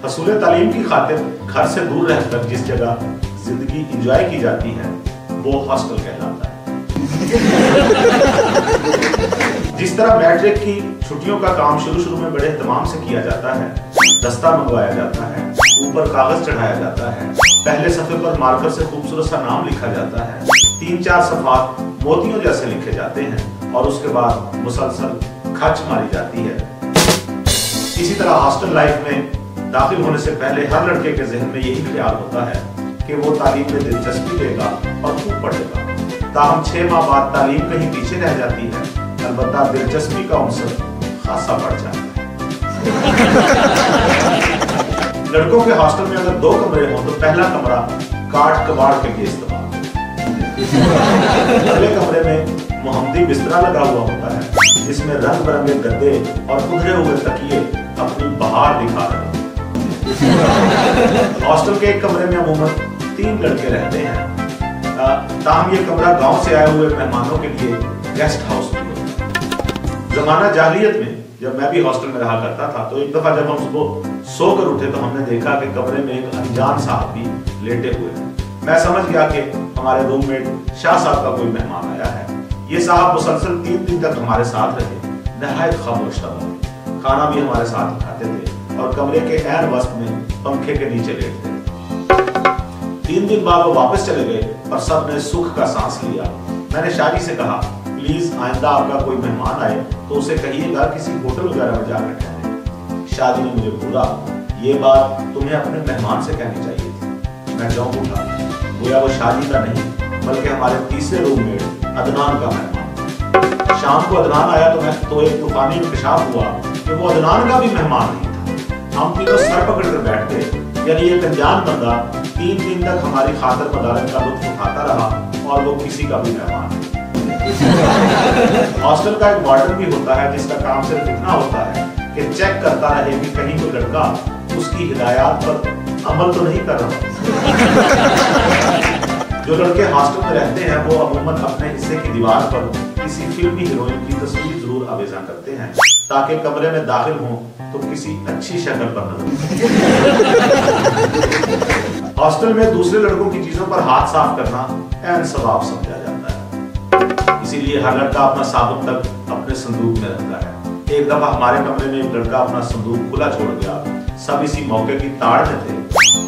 हसूल तालीम की खातिर घर से दूर रहकर जिस जगह जिंदगी इंजॉय की जाती है वो हॉस्टल कहलाता है। जिस तरह मैट्रिक की छुट्टियों का काम शुरू में बड़े एहतमाम से किया जाता है, दस्ता मंगवाया जाता है, ऊपर कागज चढ़ाया जाता है, पहले सफे पर मार्कर से खूबसूरत सा नाम लिखा जाता है, 3-4 सफात मोतियों जैसे लिखे जाते हैं और उसके बाद मुसलसल खच मारी जाती है। इसी तरह हॉस्टल लाइफ में दाखिल होने से पहले हर लड़के के जहन में यही ख्याल होता है कि वो तालीम में दिलचस्पी लेगा और खूब पढ़ेगा। ताहम 6 माह बाद तालीम कहीं पीछे रह जाती है, अलबत्ता दिलचस्पी का अवसर खासा बढ़ जाता है। लड़कों के हॉस्टल में अगर 2 कमरे हों तो पहला कमरा काट कबाड़ के लिए इस्तेमाल, अगले कमरे में मोहम्मदी बिस्तरा लगा हुआ होता है जिसमें रंग बिरंगे गद्दे और उधरे हुए तकिए अपनी बहार दिखा रहे हैं। हॉस्टल के एक कमरे में अमूमन 3 लड़के रहते हैं। ताहम ये कमरा गांव से आए हुए मेहमानों के लिए गेस्ट हाउस भी होता है। जमाना जाहिलियत में जब मैं भी हॉस्टल में रहा करता था तो एक दफा जब हम सुबह सोकर उठे तो हमने देखा कि कमरे में एक अनजान साहब भी लेटे हुए हैं। मैं समझ गया कि हमारे रूममेट शाह साहब का कोई मेहमान आया है। ये साहब मुसलसल 3 दिन तक हमारे साथ रहे, नहायत खामोश रहे, खाना भी हमारे साथ खाते थे और कमरे के ऐन वस्त में पंखे के नीचे लेटते थे। 3 दिन बाद वो वापस चले गए और सब ने सुख का सांस लिया। मैंने शादी से कहा, प्लीज आइंदा आपका कोई मेहमान आए तो उसे कहिएगा किसी होटल वगैरह में जाकर ठहरे। शादी ने मुझे बोला, ये बात तुम्हें अपने मेहमान से कहनी चाहिए थी। मैं चौंक उठा, गोया वो शादी का नहीं बल्कि हमारे तीसरे रूममेट अदनान का मेहमान। शाम को अदनान आया तो एक तूफानी इंकशाफ हुआ कि वो अदनान का भी मेहमान नहीं था। हम तीनों सर पकड़कर बैठ गए, यानी एक अनजान बंदा 3 दिन तक हमारी खातर मदारत का लुत्फ उठाता रहा और वो किसी का भी मेहमान नहीं। हॉस्टल का एक वार्डन भी होता है जिसका काम सिर्फ इतना होता है कि चेक करता रहे कि कहीं कोई लड़का उसकी हिदायत पर अमल तो नहीं कर रहा। जो लड़के हॉस्टल में रहते हैं वो अमूमन अपने हिस्से की दीवार पर किसी फिल्मी हीरोइन की तस्वीर जरूर आवेजा करते हैं ताकि कमरे में दाखिल हों तो किसी अच्छी शक्ल पर नजर। हॉस्टल में दूसरे लड़कों की चीजों पर हाथ साफ करना ऐन सवाब समझा जाता है, इसीलिए हर लड़का अपना साबुन तक अपने संदूक में रखता है। एक दफा हमारे कमरे में एक लड़का अपना संदूक खुला छोड़ गया। सब इसी मौके की ताड़ में थे।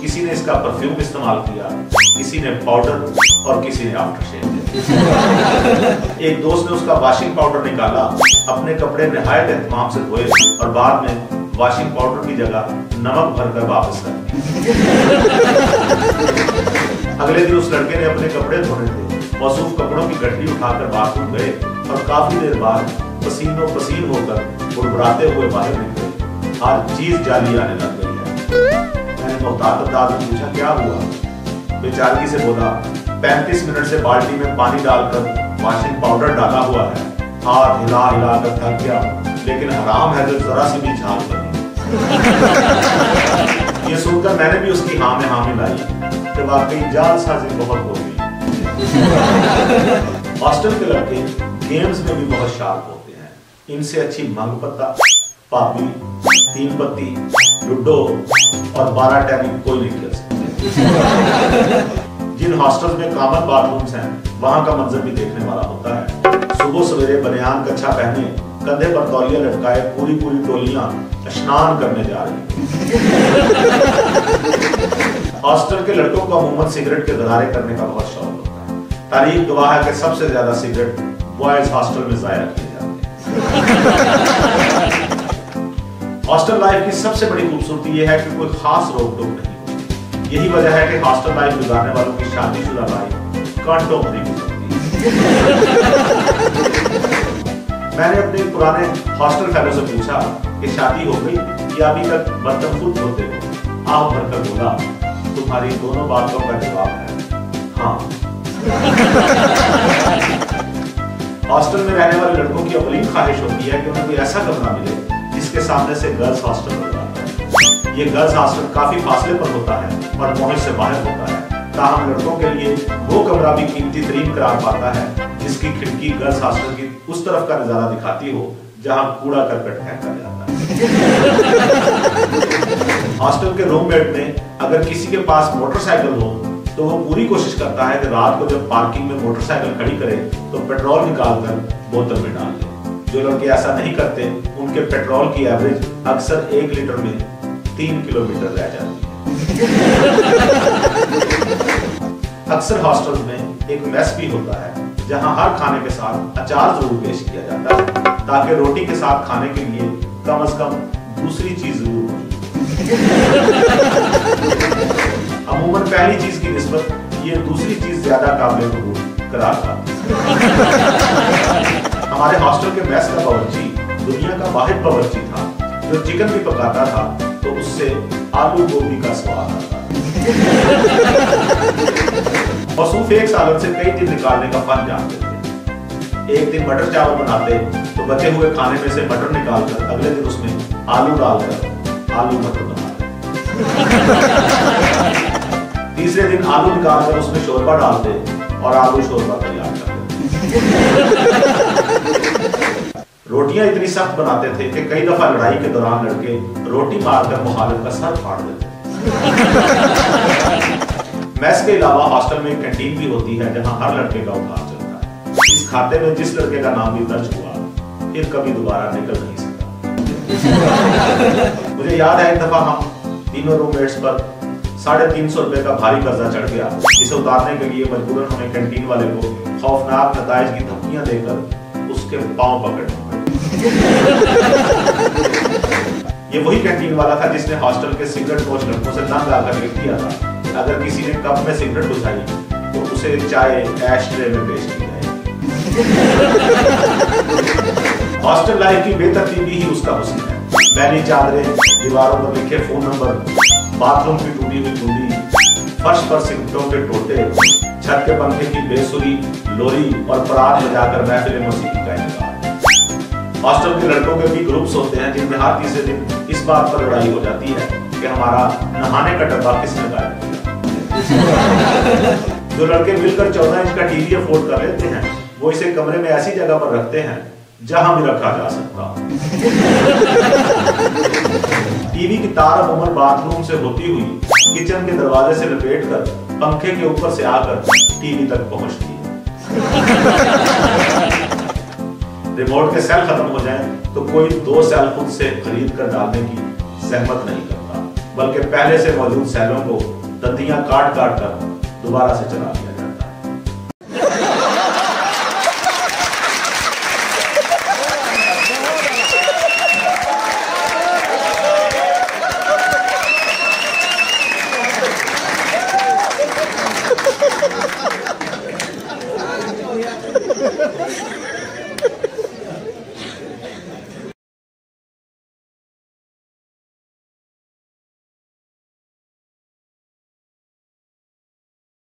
किसी ने इसका परफ्यूम इस्तेमाल किया, किसी ने पाउडर और किसी ने आफ्टरशेव। एक दोस्त ने उसका वॉशिंग पाउडर निकाला, अपने कपड़े निहायत एहतमाम से धोए और बाद में वॉशिंग पाउडर की जगह नमक भरकर वापस कर दिया। अगले दिन उस लड़के ने अपने कपड़े धोने थे, मौसूफ कपड़ों की गठरी उठाकर बाथरूम गए और काफी देर बाद पसीनो पसीन होकर बुड़बुड़ाते हुए बाहर निकले। हर चीज जाली आने लग गई है। मैंने मोहतात अंदाज में पूछा, क्या हुआ? बेचारगी से बोला, 35 मिनट से बाल्टी में पानी डालकर वॉशिंग पाउडर डाला हुआ है, हाथ हिला हिला कर थक गया, लेकिन हराम है जो जरा सी भी झाग बनी। ये सुनकर मैंने भी उसकी हाँ में हाँ मिलाई कि वाकई जालसाजी बहुत हो गई। हॉस्टल के लड़के गेम्स में भी बहुत शार्प होते हैं। इनसे अच्छी मंग पत्ता, पापी, 3 पत्ती, लूडो और 12 टैनी कोई नहीं खेल सकते। जिन हॉस्टल्स में कॉमन बाथरूम्स हैं वहां का मंजर भी देखने वाला होता है। सुबह सवेरे बनियान कच्छा पहने, कंधे पर तौलिया लटकाए पूरी टोलियां स्नान करने जा रही। हॉस्टल के लड़कों को अमूमन सिगरेट के गरारे करने का बहुत शौक होता है। तारीख गवाह है कि सबसे ज्यादा सिगरेट बॉयज हॉस्टल में जाया किए जाते हैं। हॉस्टल लाइफ की सबसे बड़ी खूबसूरती यह है कि कोई खास रोक टोक नहीं होती। यही वजह है कि हॉस्टल लाइफ गुजारने वालों की शादीशुदा लाइफ कांटों भरी गुजरती है। मैंने अपने पुराने हॉस्टल फेलो से पूछा कि शादी हो गई या अभी तक बर्तन खुद धोते हो? आप भरकर बोला, तुम्हारी दोनों बातों का जवाब है हाँ। हॉस्टल में रहने वाले लड़कों की अपनी ख्वाहिश होती है कि उन्हें कोई ऐसा कमरा मिले जिसके सामने से गर्ल्स हॉस्टल नजर आता है। ये गर्ल्स हॉस्टल काफी फासले पर होता है और पहुंच से बाहर होता है। ताहम लड़कों के लिए वो कमरा भी कीमती तरीन करार पाता है जिसकी खिड़की गर्ल्स हॉस्टल की उस तरफ का नजारा दिखाती हो जहां कूड़ा करकट फेंका जाता है। हॉस्टल के रूममेट में अगर किसी के पास मोटरसाइकिल हो तो वो पूरी कोशिश करता है कि रात को जब पार्किंग में मोटरसाइकिल खड़ी करे तो पेट्रोल निकालकर बोतल में डाल ले। जो लड़के ऐसा नहीं करते उनके पेट्रोल की एवरेज अक्सर 1 लीटर में 3 किलोमीटर रह जाती है। अक्सर हॉस्टल में एक मेस भी होता है जहां हर खाने के साथ अचार जरूर पेश किया जाता है ताकि रोटी के साथ खाने के लिए कम से कम दूसरी चीज जरूर हो। अमूमन पहली चीज की निस्बत ये दूसरी चीज ज्यादा काबिल कबूल करार पाती है। हमारे हॉस्टल के मेस का बावर्ची दुनिया का वाहिद बावर्ची था जो चिकन भी पकाता था तो उससे आलू गोभी का स्वाद आता। मौसूफ एक सालन से कई दिन निकालने का फन जानते थे। एक दिन मटर चावल बनाते तो बचे हुए खाने में से मटर निकालकर अगले दिन उसमें आलू डालकर आलू मटर बनाते। तीसरे दिन आलू निकालकर उसमें शोरबा डालते और आलू शोरबा तैयार करते। रोटियां इतनी सख्त बनाते थे कि कई दफा लड़ाई के दौरान लड़के रोटी मारकर मुखालिफ का सर फाड़ देते। मेस के अलावा हॉस्टल में एक कैंटीन भी होती है जहां हर लड़के का उधार चलता है। इस खाते में जिस लड़के का नाम भी दर्ज हुआ फिर कभी दोबारा निकल नहीं सका। मुझे याद है एक दफा हम तीनों रूममेट्स पर 350 रुपए का भारी कर्जा चढ़ गया जिसे उतारने के लिए मजबूरन हमें कैंटीन वाले को खौफनाक नताइज की धमकियां देकर उसके पांव पकड़ने पड़े। ये वही कैंटीन वाला था जिसने हॉस्टल के सिगरेट नोच लड़कों से तंग आकर लिख दिया था कि अगर किसी ने कप में सिगरेट बुझाई तो उसे चाय ऐश ट्रे में पेश की जाए। हॉस्टल लाइफ की बेतरतीबी ही उसका हुस्न है। मैली चादरें, दीवारों पर लिखे फोन नंबर, बाथरूम की टूटी हुई कुंडी, फर्श पर सिगरेटों के टोटे, छत के पंखे की बेसुरी लोरी और परात बजाकर महफिल मौसीकी का इनकार। हॉस्टल के लड़कों के भी ग्रुप्स होते हैं जिनमें हर तीसरे दिन इस बात पर लड़ाई हो जाती है कि हमारा नहाने का डब्बा किसने गायब किया। जो लड़के मिलकर 14 इंच का टीवी अफोर्ड कर लेते हैं वो इसे कमरे में ऐसी जगह पर रखते हैं जहां भी रखा जा सकता। टीवी की तार अमूमन बाथरूम से होती हुई किचन के दरवाजे से लपेटकर पंखे के ऊपर से आकर टीवी तक पहुंचती है। रिमोट के सेल खत्म हो जाएं तो कोई 2 सेल खुद से खरीद कर डालने की सहमत नहीं करता बल्कि पहले से मौजूद सेलों को दंदियां काट काट कर दोबारा से चला